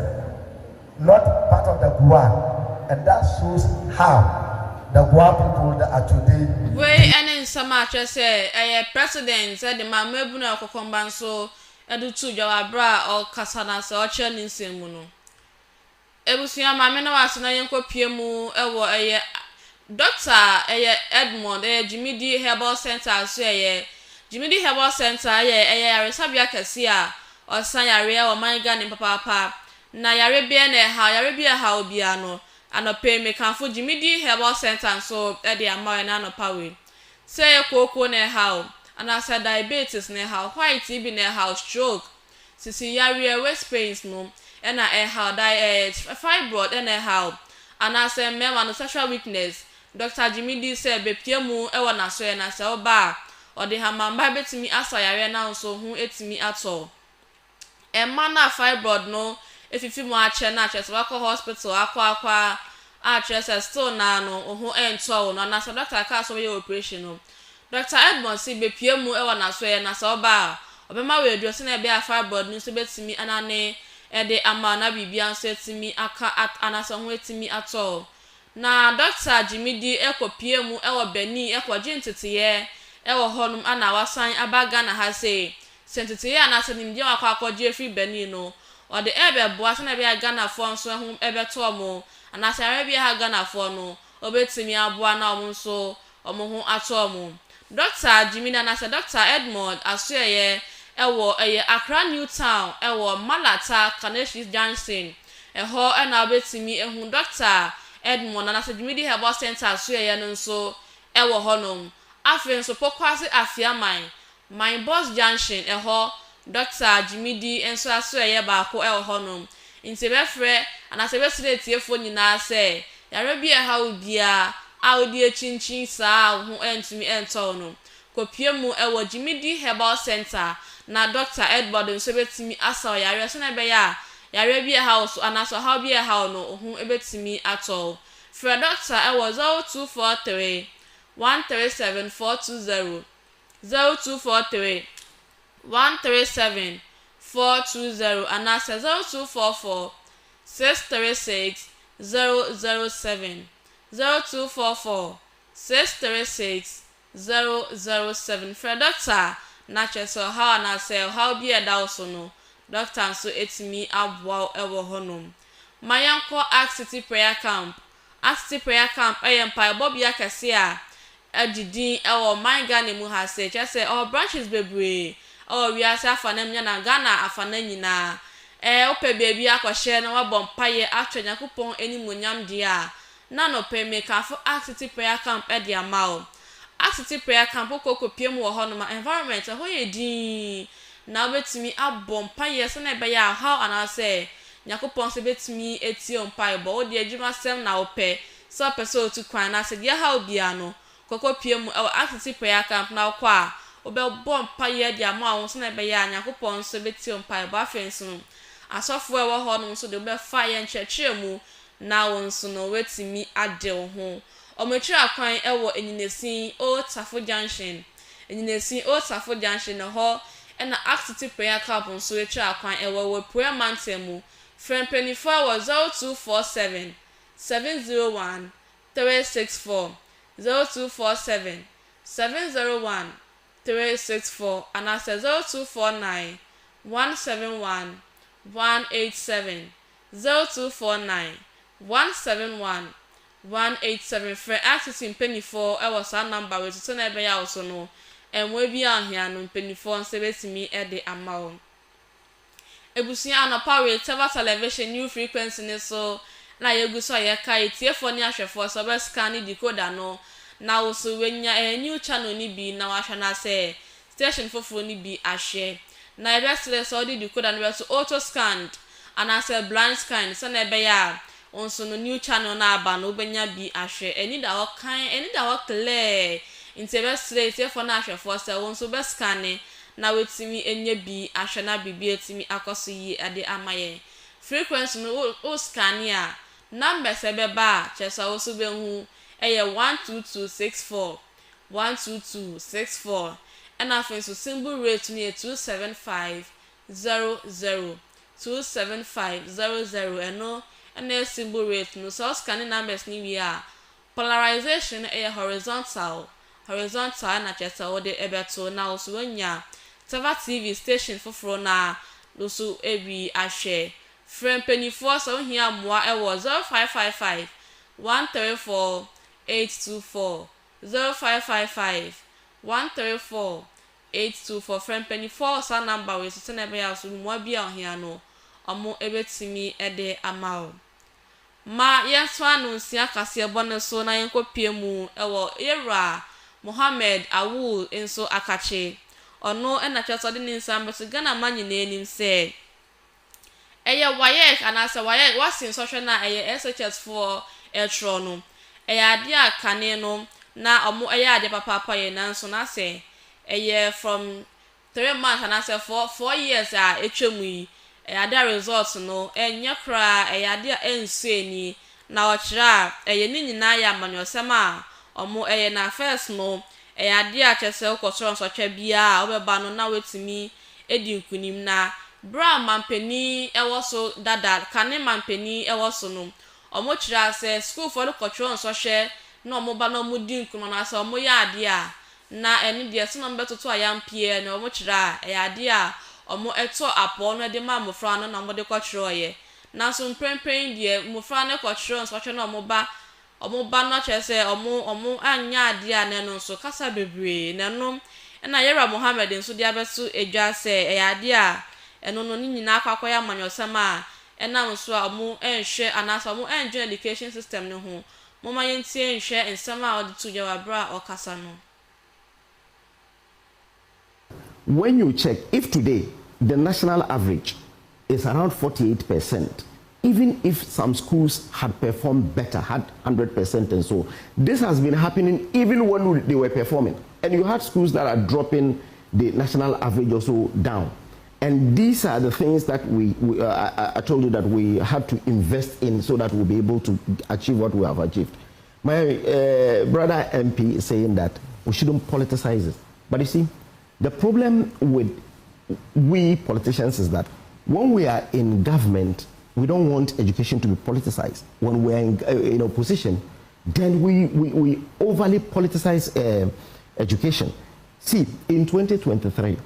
not part of the Gua, and that shows how the Gua people that are today. We and in some matches say a president said the man mebuna kokomba so edu tu jawabra or kasana so oche ni nsemuno. Ebusuya mame na wase na yenko piemu ewo eye Doctor Edmond Jimmy D Herbal Center so Jimmy D Herbal Center Anopa Kasea or san yare or manga ni papa na yare bia ha obia no anope me kanfo Jimmy D Herbal Center so de amawe na anopa we say koko na how and I said diabetes na how white TB na how stroke sisi yare waist pains no and how fibroid and how and I say me sexual weakness. Dr. Jimmy D said bepiemu ewa na so na se oba o de hamamba betimi asa yare na so hu etimi ato e na fibroid no efifi mu ache na ache so akọ hospital ache se still na no hu ento no na so doctor ka so we operation no Dr. Edmond si be pie mu e na so ye na so ba obema we address na be fibroid ni so betimi anane e de ama na bibia nso etimi aka anaso ho etimi ato na Dr. Jimidi ekopie mu e wo bani ekoje ntete e wo honum ana wasan abaga na ha se sentete ye anase nimje wakwa akwaje free bani no ode ebe boa se na be aga na fo nso ho ebe to mo anase arabi ha aga na fo no obetimi aboa na omo nso omo ho ato mo Dr. Jimina na se Dr. Edmond asoye ewo Accra New Town ewo Malata Kaneshi Johnson ho na obetimi ehun Dr. Edmond na se Jimidi Herbal Center asoye no nso ewo honom afen nso pokwase afiaman my boss junction ho Dr. Jimidi enso asoye ba ko ewo honom intebefre ana se besire tiefo nyina se yare bi ha obia audi chinchin saa ho entumi ento no kopie mu ewo Jimidi Herbal Center na Dr. Edward nso betimi asa yare so na be ya yare bi house anaso ha bi ha no ho ebetimi ato fra Dr. ewo 0243 137420 0243 137 420 anasa 0244 636 007 0244 636 007 for Doctor Nature so how na say how be a also no doctor so etimi abwa ewo honum mayanko City prayer camp Anopa Kasea adidi ewo manga ne mu ha say say all branches bebre we ase afana nya na Ghana afana nyina ope baby akwahye na wabom paye atwa Yakopon animonyam dia na no pe make afo City prayer camp dia mawo City prayer camp kokopie mu wo hono ma environment ho ye din na betimi abom paye se na be ya how ana say Yakopon se betimi etio paye bo wo de adwuma sem na ope so person otu kwan na se dia how bia no kokopie mu City prayer camp na kwa obebom paye dia mawo se na be ya Yakopon se betio paye bo afensu asofo ewo hono so de be fire nchechire mu na wonso no wetimi ade wo ho ometri akwan ewo enyinesi Old Trafford Junction ho na City prayer camp nso etri akwan ewo we prayer mountain mu friend 24 was 0247 701 364 0247 701 364 and as 0249 171 187 0249 171 187 for accessing penny 4 was our number with so na be ya also no enwe bi ahia no penny 4 nse betimi e de amount ebusia Anopa we Tevah television new frequency ne so na yeguso ye kai tiefo ni ahwefo so be scan decoder no na also wenya new channel ni bi na wahwa na say station foforo ni bi ahwe na ebesle so di decoder no so auto scanned and as a blind scan so na be ya onso no new channel na aba no obenya bi ahwe eni da wo clear intebe straight e for na ahwe for say onso be scan na wetimi enye bi ahwe na bibi etimi akoso yi ade amaye frequency no o scan ya number se be ba chesa wo so be hu eye 12264 12264 and after so symbol rate ni 27500 27500 eno and symbol rate no so scanning numbers ni we are polarization horizontal na chesa wo de ebeto na also nya Tevah TV station foforo na no so ebi ahwe friend penny 4 so hia moa ewo 0555 134 824 0555 134 824 friend penny 4 so number we so na be ya so moa bia ohia no omo ebetimi ede amao ma yeso anunsia kase bone so na yenkopie mu ewo Yera Mohammed Awul enso akache ono na chaso de ninsam beto Ghana manyi na enim se eye wayek anase wayek wasin so hwe na eye SHS for etro no eye ade akane no na omo eye ade papa ye nanso na se eye from 3 months anase 4 years a etwemu yi ade result no enye kra ade ensueni na ochira eye ni nyina ya manwosem a omo eye na first no ade a chese ukosoro nsotwe bia obeba no na wetimi edi nkunim na bra mampeni ewoso dada kane mampeni ewoso no omo kira se school for the kotro nsotwe na omo ba na omo di nkunim na se omo ya ade a na eni de se no mbetoto ayampie na omo kira ade a omo eto apo no de ma mofra no na omo de kotro ye na so mprempren de mofra ne kotro nsotwe na omo ba no chese omo anya ade a ne no so kasa bebre na no na yera Muhammad nso de abeso edwa se ade a eno no ni nyina akwakoya manyosama enam so a omo enhwe anasa omo enjoy education system ne ho moma yentie enhwe ensama a ode to jawabra okasa no. When you check, if today the national average is around 48%, even if some schools had performed better, had 100% and so, this has been happening even when they were performing. And you had schools that are dropping the national average also down. And these are the things that I told you that we had to invest in so that we'll be able to achieve what we have achieved. My brother MP is saying that we shouldn't politicize it. But you see, the problem with we politicians is that when we are in government, we don't want education to be politicized. When we are in opposition, then we overly politicize education. See, in 2023,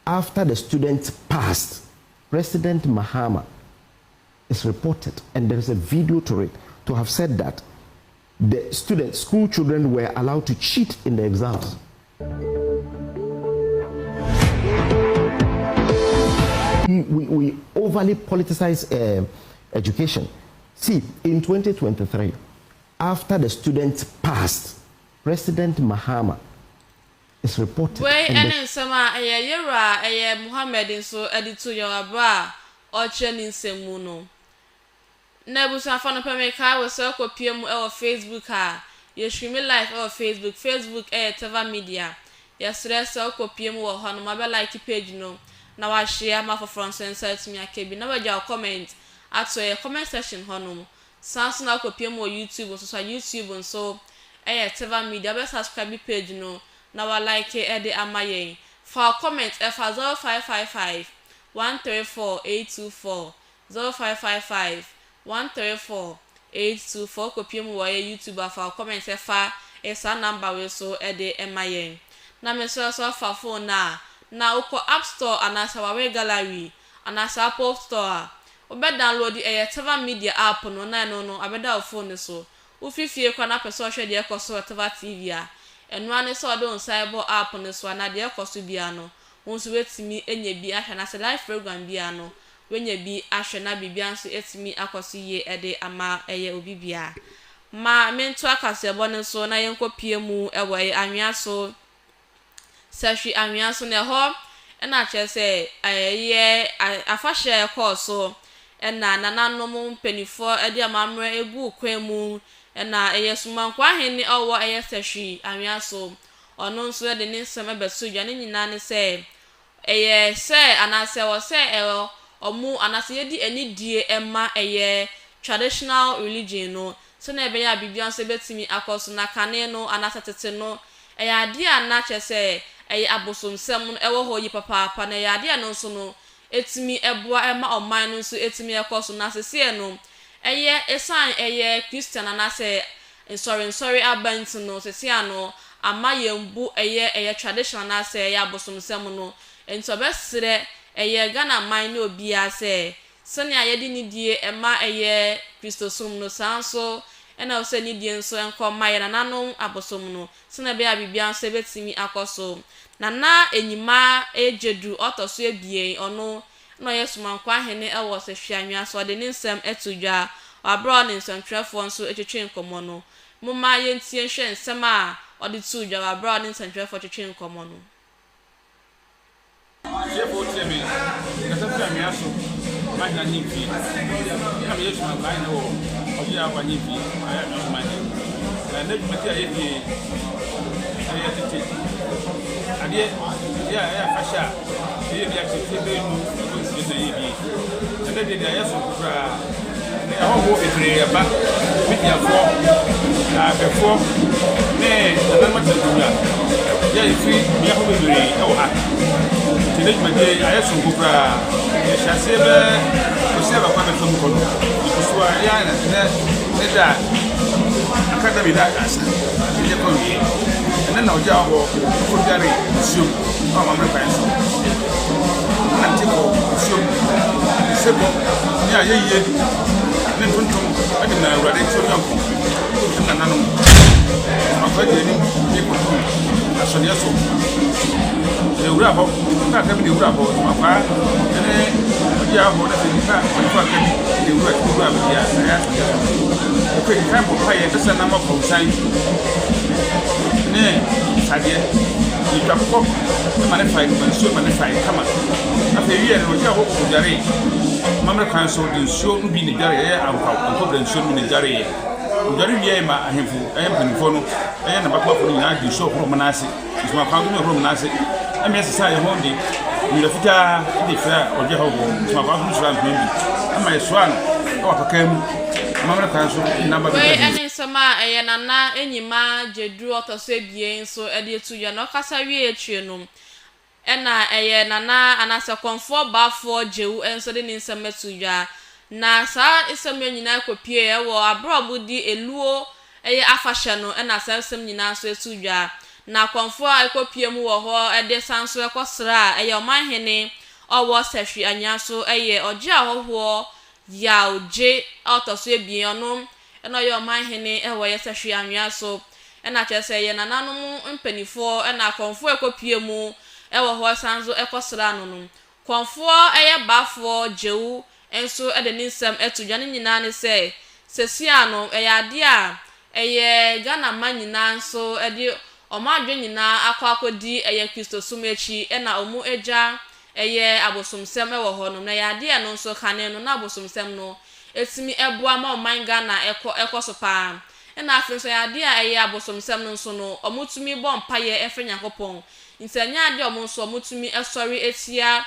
after the students passed, President Mahama is reported, and there is a video to it, to have said that the students, school children, were allowed to cheat in the exams. We overly politicize education. See, in 2023, after the students passed, President Mahama is reported. Wait, and sama yera Muhammad nso editu yawabra oche ni nsemu no. Na busa fa no pemeka we so kopie mu e Facebook a ye stream live e Facebook Tevah media. Yesre so kopie mu wo ho no ma be like page no. Na wa share ma for from sensor me akebi na waja comment ato e comment section ho no. Sans na kopie mu YouTube so YouTube nso Tevah media be subscribe page no. Na wa like the amaye for comment for 0555 134 824 0555 134 824 kopie mu wo YouTube for comment for esa number we so the amaye na me so for phone na uko App Store anasa wa gallery anasa Apple Store obe download Tevah media app no na no abeda phone so ufifie kwa na person hwe de ekoso Tevah TV a enu ane so do cyber app no so na de ekoso bia no wonso wetimi enye bi ahwe na se live program bia no wenye bi ahwe na bibia nso etimi akoso ye de ama obi bia ma mento akase bo ne so na yenkopie mu ewo anwea so sahwi anwea so ne ho na chese afahye course na nananom mpanifo de amamre egu kwan mu na sumankwa hene owo sahwi anwea so ono nso de ne nsem abeso dwa ne nyina ne se se anase wo se omu anase yedi enidie ema traditional religion no so na ebe ya bibia nso betimi akoso na kane no anase tete no ade ana chese abosomsem no ewo ho yi papa na ade no nso no etimi eboa ema oman no nso etimi ekoso na sese no esan Christian anase sorry abantu no sese ano ama yembu traditional na se abosomsem no ento besre Ghana man no bia se sene ayedi ni die ema Christosum no sanso ena ose ni die nso enko maye na nanom abosom no sene be abibia nso betimi akoso na enyima ejedu otoso ebie ono no yesumankwa hene ewo se hwanwa so de ne nsem etudwa abro ne nsentwefo nso etwetwe nkomo no mumma yentie hwe nsem a ode tudwa abro ne nsentwefo twetwe nkomo no Chefo teme, kasa fia me aso, ma na nyifi. Na me yesu ma ba na wo, oji akwa nyifi, aya na ma ni. Na na jumati aye die. Aye tete. Ade ya fasha. Ye bi akete be nu, ko si na ye bi. Na de aye so kura. Ne ho ho ebre ya ba. Bi dia fo. Na be fo. na ma tẹ̀lé ya free mi ho bebre e wo ha tẹ̀lé gbede ayé so kokra e ṣase be o se ba kwa be so ko no so ya na ne da academy da asa e ko ni ene na oja ho ko jare sio o ma me pa so na ti ko sio se ko ya ye ne tuntum ade na awrade so yanko na nanom afade ni ko asoni aso ewura ho na ka bi ewura ho mafa ene oji aho na se ka ko ka bi ewura bi ya ko ka mo pa ye tsa na ma ko sai ne sadie ni ka ko ma ne fai ma so ma ne fai kama afa wi ene oji aho ko jare mamre kan so de so no bi ne jare ye anko ko bren so mi ne jare ye jare wi ma ahemfu ahemfu no na bakwa ko ni na di so ko ma na ase isma kwa no ko ma na ase ame sesa ye honde ni fita de fra oje ho isma kwa ko sura bi ama eswa no o pakam mamre kan so na ba bi ene sama nana enyima jedu otoso ebie so e de tu ya no kasa wi etue no ena nana anase konfo bafo jewu enso de ni nsem etuja na sa isem nyina kopie e wo abrobudi eluo afahye no ena sa isem nyina so etuja na konfo ekopie mu wo ho ede sanso ekosra omanhene owo sehwi anya so oje ahoho ya oje otoso ebie ono ena omanhene ewo ye sehwi anya so ena chese nananom mpanifo ena konfo ekopie mu ewo ho sanzo ekosra no konfo bafo jewu enso ede ninsem etudwa ne nyina ne se sesia no ade a Ghana man nyina nso ede omadwe nyina akodi Kristo sumechi na omu eja abosomsem ewo ho no na ade no nso kane no na abosomsem no etimi eboa ma oman Ghana ekosopa na afin so ade a abosomsem no nso no omutumi bo mpaye efenyankopon nsanya ade omunso omutumi esori etia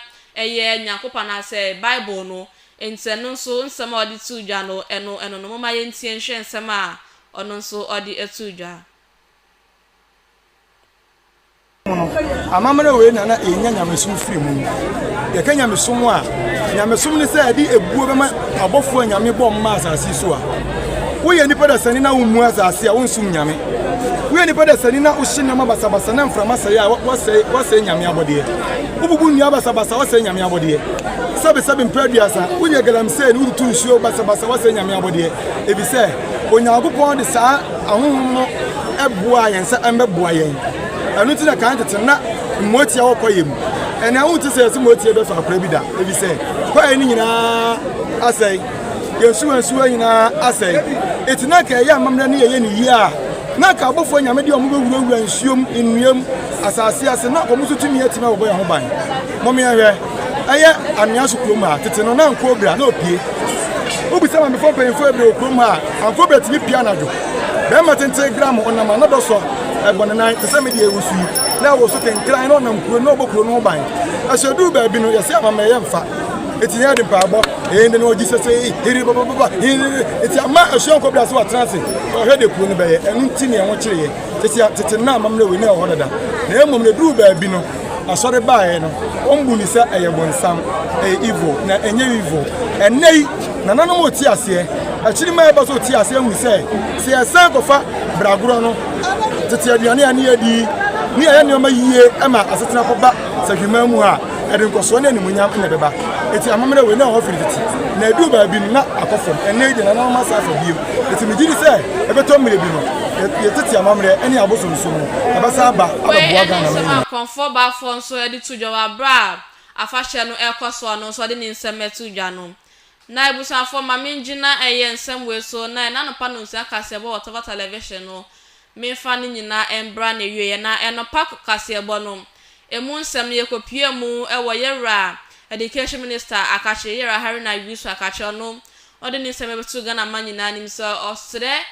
nyankopa na se Bible no enseno nso nsema odi tudwa no eno no mama yentie nhwe nsema ono nso odi etudwa amamre we na enya nyamesum firi mu ye ka nyamesum a nyamesum ne se adi ebuo be ma abofo nyame bom ma asase so a wo ye nipa da sani na wo mu asase a wo nsum nyame wo ye nipa da sani na wo hye nyama basabasa na mframa sey a wo sey nyame abode ububu nua basabasa wo sey nyame abode sabe mpraduasa wo ye galamse ni urutu nsuo basabasa wo sey nyame abode ebise onyankopon de saa ahonhom no eboa yen sa embeboa yen anu ti na kan tete na motia wo koyem ene awu ti se motia be fa akra bi da ebise koye ni nyina asai yesu nyina asai etina ka ya amamna ne ye ni yi a na ka abofo nyame de omo bewurawura nsuom enuam asase ase na omo tutumi etima obo ya ho ban momme ahwe eye amia so krom a tete no na nko obra na opie obisa ma me fo penfo ebra okrom a anko obra timi pia na do be ma 20 gram onama na do so ebonana tese me de ewusu na wo so kenkran no nam kuro no obokuro no ban asedu ba bi no yesi amama ye mfa etinya de paabo ende no gisese hiri baba eti ama ahyon ko bra so atrase o hwede kuro no be ye enu nti ne enwo kire ye tete na amamna we na ho dada na emom ne duru ba bi no asore baaye no ombu ni sa eyebonsam evil na enye evil enei na nanom oti ase achiri ma eba so oti ase hu se esan kofa bragoro no tete aduane ani adi ni aya ne ma yie ama asetena koba sahwima mu a ede nkoso na animunyam na beba eti amamre we na ho firi tete na edu ba bi na akofo enei de na na ma sa fa bio eti mi gidi se ebeto mmire bi no ye tete amamre eni abosomso no abasa aba ababoa Ghana na konfo ba fo nso ede tudwa wa bra afahye no ekoso no nso ade ni nsem etudwa no na ebusafo mamenjina nsem we so na Anopa no nsia Kasea bo Tevah television no mefa ni nyina embra na ewie na Anopa Kasea bo no emu nsem ye kopie mu ewo yera education minister akache yera Haruna Yusu akache no ode ni nsem betu Ghana man nyina nim so osre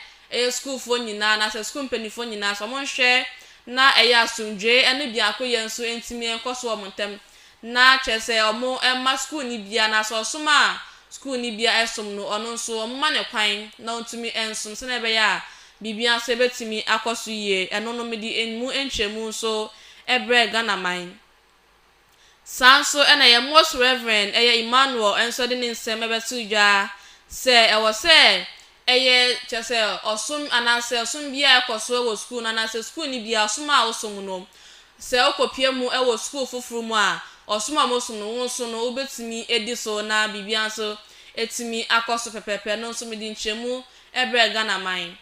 school fo nyina na school mpanifo nyina so mo hwe na asumdwe ene bia akoye nso entimi enkoso omontem na chese omo emma school ni bia na so soma school ni bia esom no ono nso omo ma ne kwan na ontumi ensum se na be ya bibia so betimi akoso ye eno no medi enmu enchemu so ebre Ghana man sanso ena ye most reverend Emmanuel enso de nsem ebetu dwa se ewo se chese osum anase osum bia ekoso wo school na anase school ni bia osum a osum no se okopie mu ewo school fufuru mu a osum a mosum no wonso no obetimi edi so na bibia so etimi akoso pepepe no nso medi nchemu ebre Ghana man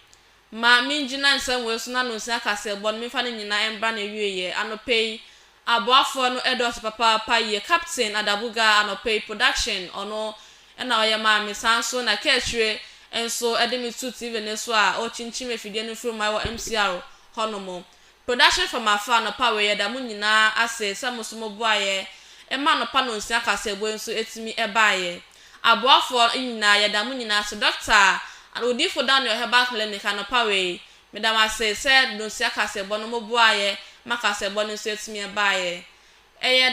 ma minjina nsem we so na no nsia kase bon me fa ne nyina embra na wieye anopei aboafo no edos papa ye captain Adabuga anopei production ono na oye ma me sanso na kehwe enso edemi 2 TV ne so a o chinchim efidie no from my MCR honomo production from afa no pa we da mu nyina ase samusumo boaye ma no pa no nsia kase bo enso etimi ebaaye aboafo nyina ye da mu nyina ase doctor Odifo Daniel Herbal Clinic anopa we medam ase se no sia kase bo no moboaye makase bo no so etimi ebaaye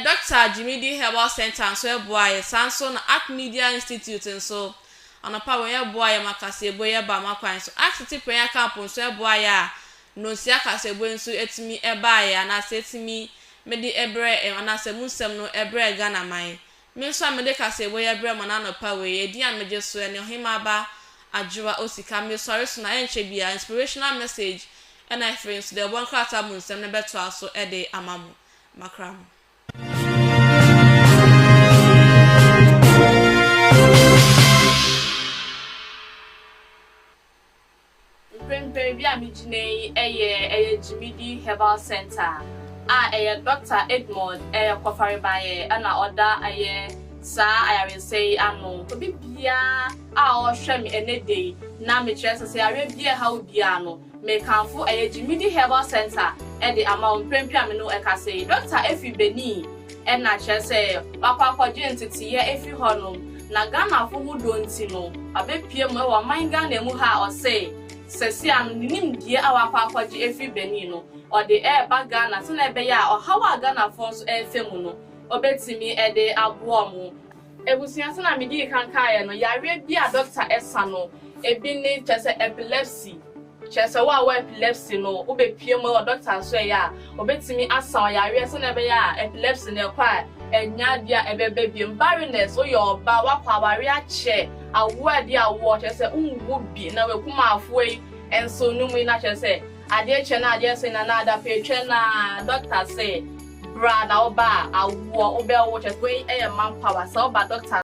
Dr. Jimidi Herbal Center so eboaye Samson Art Media Institute so anopa we eboaye makase bo ye ba makwan so Active Prayer Camp so eboaye no sia kase bo so etimi ebaaye anase etimi medi ebre anase munsem no ebre Ghana man me so amede kase bo ye ebre mo na anopa we edi ameje so ene ohima ba Ajua osika me sorry so na enche bia inspirational message and I friends the one kwata mu nsem ne beto aso ede amamu makram Mpempe bia mi gine eye Jimidi Herbal Center Dr. Edmond Kofari baye na oda sa ayare say ano to bibia o hwe me enede na me kire se ayare bia ha obia no me kanfo Jimidi Herbal Center de amount prempia me no say Dr. Efi Beni na kire se akwakwagye ntete ye efi honom na Ghana fo mu donti no abepie mu e man Ghana mu ha o say sesi an nim die akwakwagye efi Beni no o de ba Ghana se na ebe ya o hawa Ghana fo so efemu no obetimi ede aboamu ebusianse na medi kankaye no yare bia Dr. Esa no ebi ni chese epilepsy chese wa epilepsy no obepie mu doctor so ya obetimi asa yare se na be ya epilepsy ne kwa enya dia ebebe bi barrenness o yo ba wakwa ware ache awodi awo chese unwo bi na wekuma afuei enso numu na chese ade che na ade se na ada petwe na doctor say brother oba awo obe wo chese we manpower so oba doctor